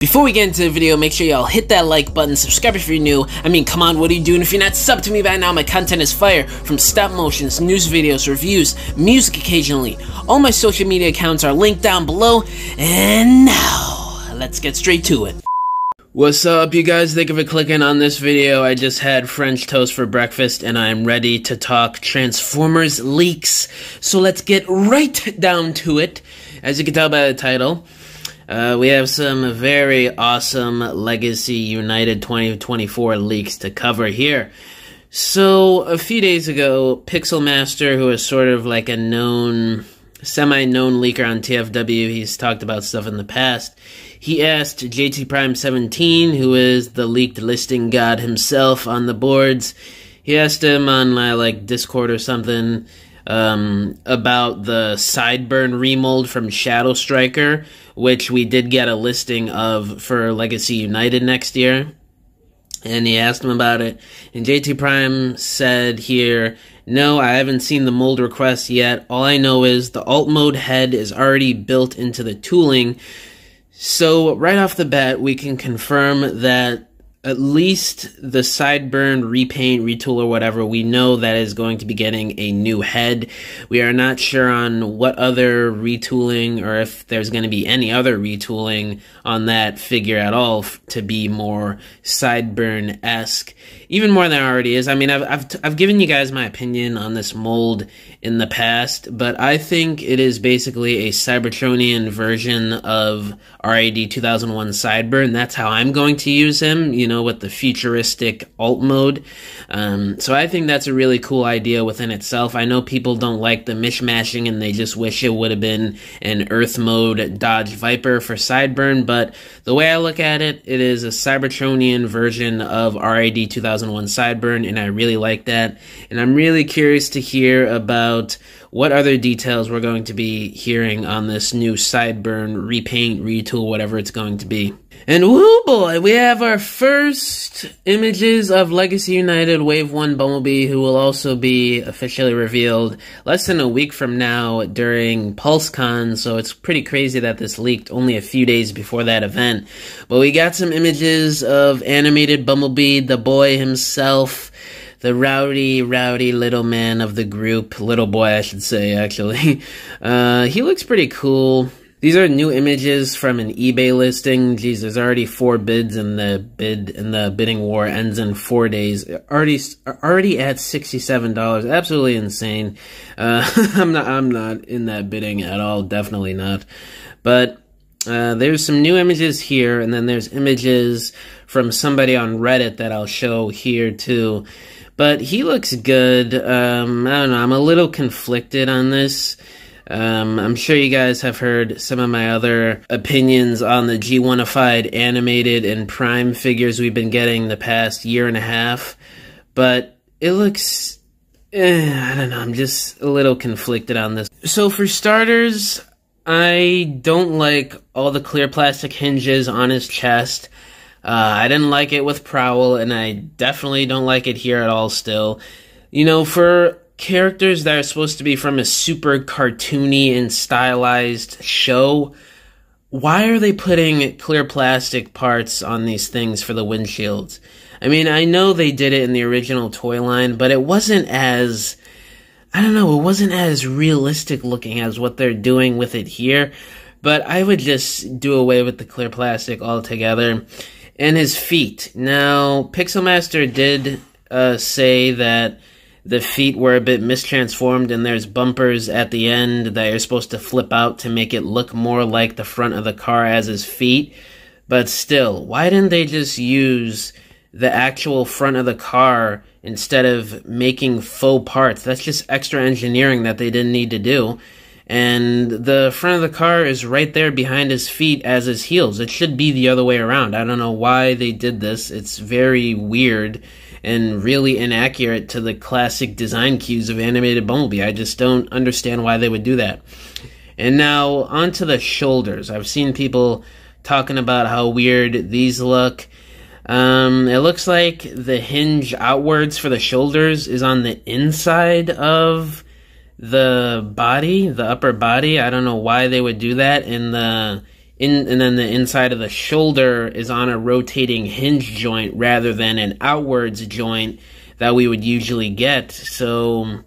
Before we get into the video, make sure y'all hit that like button, subscribe if you're new. I mean, come on, what are you doing if you're not subbed to me by now? My content is fire, from stop motions, news videos, reviews, music occasionally. All my social media accounts are linked down below, and now, let's get straight to it. What's up, you guys? Thank you for clicking on this video. I just had French toast for breakfast, and I'm ready to talk Transformers leaks. So let's get right down to it. As you can tell by the title, we have some very awesome Legacy United 2024 leaks to cover here. So, a few days ago, Pixel Master, who is sort of like a known, semi-known leaker on TFW, he's talked about stuff in the past, he asked JT Prime 17, who is the leaked listing god himself on the boards, he asked him on like Discord or something, about the Sideburn remold from Shadow Striker, which we did get a listing of for Legacy United next year. And he asked him about it. And JT Prime said here, no, I haven't seen the mold request yet. All I know is the alt mode head is already built into the tooling. So right off the bat, we can confirm that at least the Sideburn repaint, retool, or whatever, we know that is going to be getting a new head. We are not sure on what other retooling, or if there's going to be any other retooling on that figure at all to be more Sideburn-esque. Even more than it already is. I mean, I've given you guys my opinion on this mold in the past, but I think it is basically a Cybertronian version of RID2001 Sideburn. That's how I'm going to use him, you know, with the futuristic alt mode. So I think that's a really cool idea within itself. I know people don't like the mishmashing and they just wish it would have been an Earth mode Dodge Viper for Sideburn, but the way I look at it, it is a Cybertronian version of RID2001 Sideburn, and I really like that. And I'm really curious to hear about what other details we're going to be hearing on this new Sideburn repaint, retool, whatever it's going to be. And woo boy, we have our first images of Legacy United Wave 1 Bumblebee, who will also be officially revealed less than a week from now during PulseCon, so it's pretty crazy that this leaked only a few days before that event. But we got some images of animated Bumblebee, the boy himself, the rowdy little man of the group. Little boy, I should say, actually. He looks pretty cool. These are new images from an eBay listing. Geez, there's already 4 bids, and the bidding war ends in 4 days. Already at $67. Absolutely insane. I'm not in that bidding at all. Definitely not. But there's some new images here, and then there's images from somebody on Reddit that I'll show here too. But he looks good. I don't know. I'm a little conflicted on this. I'm sure you guys have heard some of my other opinions on the G1ified animated and Prime figures we've been getting the past year and a half. But it looks, I don't know, I'm just a little conflicted on this. So for starters, I don't like all the clear plastic hinges on his chest. I didn't like it with Prowl, and I definitely don't like it here at all still. You know, for characters that are supposed to be from a super cartoony and stylized show, why are they putting clear plastic parts on these things for the windshields? I mean, I know they did it in the original toy line, but it wasn't as, I don't know, it wasn't as realistic looking as what they're doing with it here. But I would just do away with the clear plastic altogether. And his feet. Now, Pixel Master did say that the feet were a bit mistransformed, and there's bumpers at the end that you're supposed to flip out to make it look more like the front of the car as his feet. But still, why didn't they just use the actual front of the car instead of making faux parts? That's just extra engineering that they didn't need to do. And the front of the car is right there behind his feet as his heels. It should be the other way around. I don't know why they did this. It's very weird and really inaccurate to the classic design cues of animated Bumblebee. I just don't understand why they would do that. And now, onto the shoulders. I've seen people talking about how weird these look. It looks like the hinge outwards for the shoulders is on the inside of the body, the upper body. I don't know why they would do that. And the and then the inside of the shoulder is on a rotating hinge joint rather than an outwards joint that we would usually get. So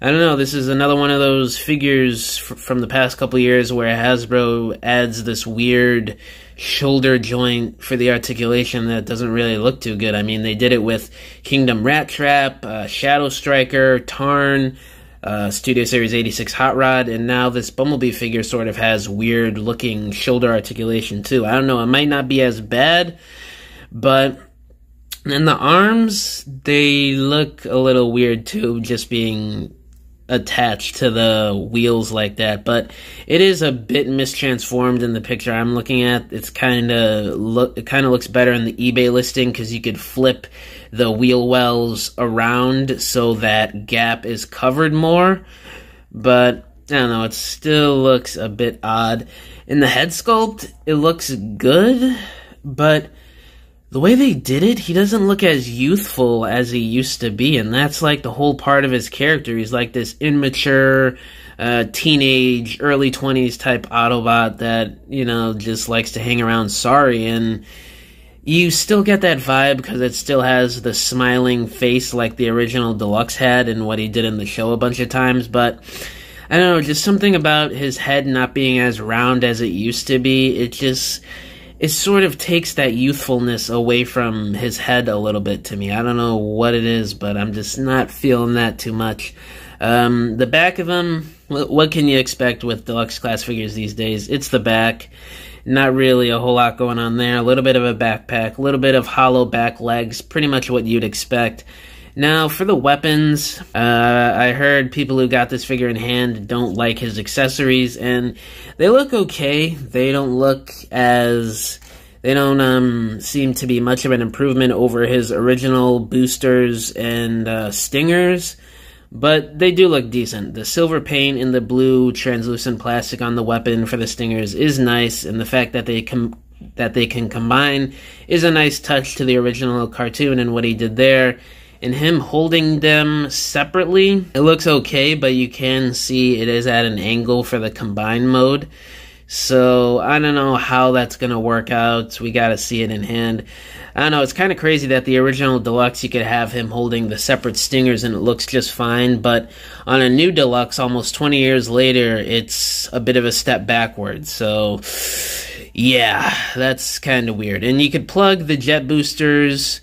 I don't know, this is another one of those figures from the past couple years where Hasbro adds this weird shoulder joint for the articulation that doesn't really look too good. I mean, they did it with Kingdom Rat Trap, Shadow Striker, Tarn, Studio Series 86 Hot Rod, and now this Bumblebee figure sort of has weird looking shoulder articulation too. I don't know, it might not be as bad, but and the arms, they look a little weird too, just being attached to the wheels like that, but it is a bit mistransformed in the picture I'm looking at. It kind of looks better in the eBay listing because you could flip the wheel wells around so that gap is covered more, but I don't know, it still looks a bit odd. In the head sculpt, it looks good, but the way they did it, he doesn't look as youthful as he used to be, and that's like the whole part of his character. He's like this immature, teenage, early 20s type Autobot that, you know, just likes to hang around Sorry, and you still get that vibe because it still has the smiling face like the original Deluxe had and what he did in the show a bunch of times, but I don't know, just something about his head not being as round as it used to be. It sort of takes that youthfulness away from his head a little bit to me. I don't know what it is, but I'm just not feeling that too much. The back of him, what can you expect with Deluxe class figures these days? It's the back. Not really a whole lot going on there. A little bit of a backpack, a little bit of hollow back legs, pretty much what you'd expect. Now, for the weapons, I heard people who got this figure in hand don't like his accessories, and they look okay. They don't seem to be much of an improvement over his original boosters and stingers, but they do look decent. The silver paint and the blue translucent plastic on the weapon for the stingers is nice, and the fact that they can combine is a nice touch to the original cartoon and what he did there. And him holding them separately, it looks okay, but you can see it is at an angle for the combine mode. So I don't know how that's going to work out. We got to see it in hand. I don't know, it's kind of crazy that the original Deluxe, you could have him holding the separate stingers and it looks just fine, but on a new Deluxe, almost 20 years later, it's a bit of a step backwards. So yeah, that's kind of weird. And you could plug the jet boosters.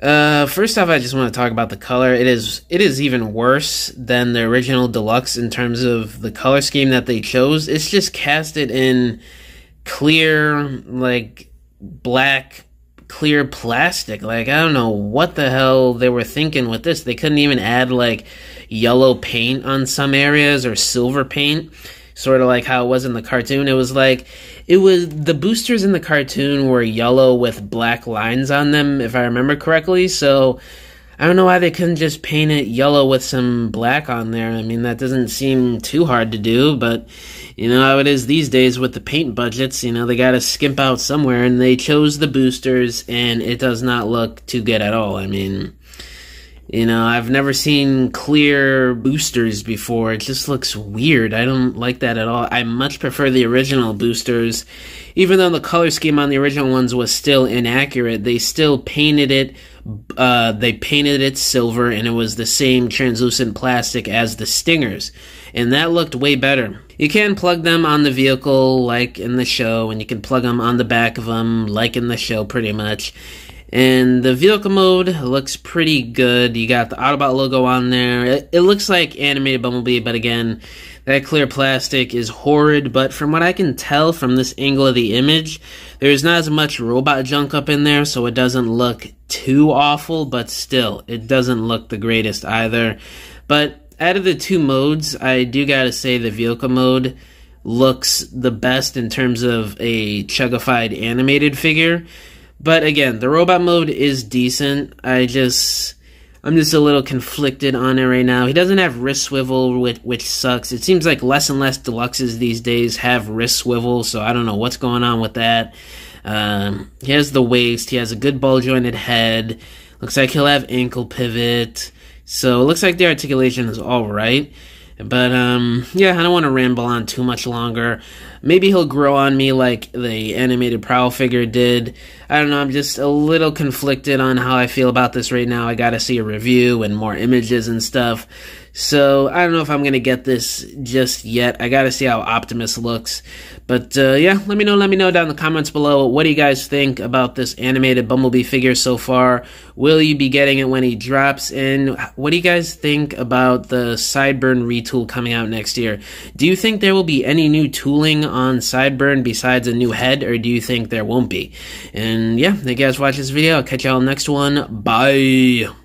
First off, I just want to talk about the color. It is even worse than the original Deluxe in terms of the color scheme that they chose. It's just casted in clear, like, black, clear plastic. Like, I don't know what the hell they were thinking with this. They couldn't even add, like, yellow paint on some areas or silver paint, sort of like how it was in the cartoon. The boosters in the cartoon were yellow with black lines on them, if I remember correctly, so I don't know why they couldn't just paint it yellow with some black on there. I mean, that doesn't seem too hard to do, but you know how it is these days with the paint budgets. You know, they gotta skimp out somewhere, and they chose the boosters, and it does not look too good at all. I mean, you know, I've never seen clear boosters before. It just looks weird. I don't like that at all. I much prefer the original boosters. Even though the color scheme on the original ones was still inaccurate, they still painted it. They painted it silver, and it was the same translucent plastic as the stingers. And that looked way better. You can plug them on the vehicle, like in the show, and you can plug them on the back of them, like in the show, pretty much. And the vehicle mode looks pretty good. You got the Autobot logo on there. It looks like animated Bumblebee, but again, that clear plastic is horrid. But from what I can tell from this angle of the image, there's not as much robot junk up in there, so it doesn't look too awful, but still, it doesn't look the greatest either. But out of the two modes, I do gotta say the vehicle mode looks the best in terms of a chuggified animated figure. But again, the robot mode is decent. I'm just a little conflicted on it right now. He doesn't have wrist swivel, which sucks. It seems like less and less Deluxes these days have wrist swivel, so I don't know what's going on with that. He has the waist. He has a good ball-jointed head. Looks like he'll have ankle pivot. So it looks like the articulation is all right. But, yeah, I don't want to ramble on too much longer. maybe he'll grow on me like the animated Prowl figure did. I don't know, I'm just a little conflicted on how I feel about this right now. I gotta see a review and more images and stuff. So, I don't know if I'm gonna get this just yet. I gotta see how Optimus looks. But, yeah, let me know down in the comments below. What do you guys think about this animated Bumblebee figure so far? Will you be getting it when he drops? And what do you guys think about the Sideburn retool coming out next year? Do you think there will be any new tooling on Sideburn besides a new head, or do you think there won't be? And, yeah, thank you guys for watching this video. I'll catch y'all next one. Bye!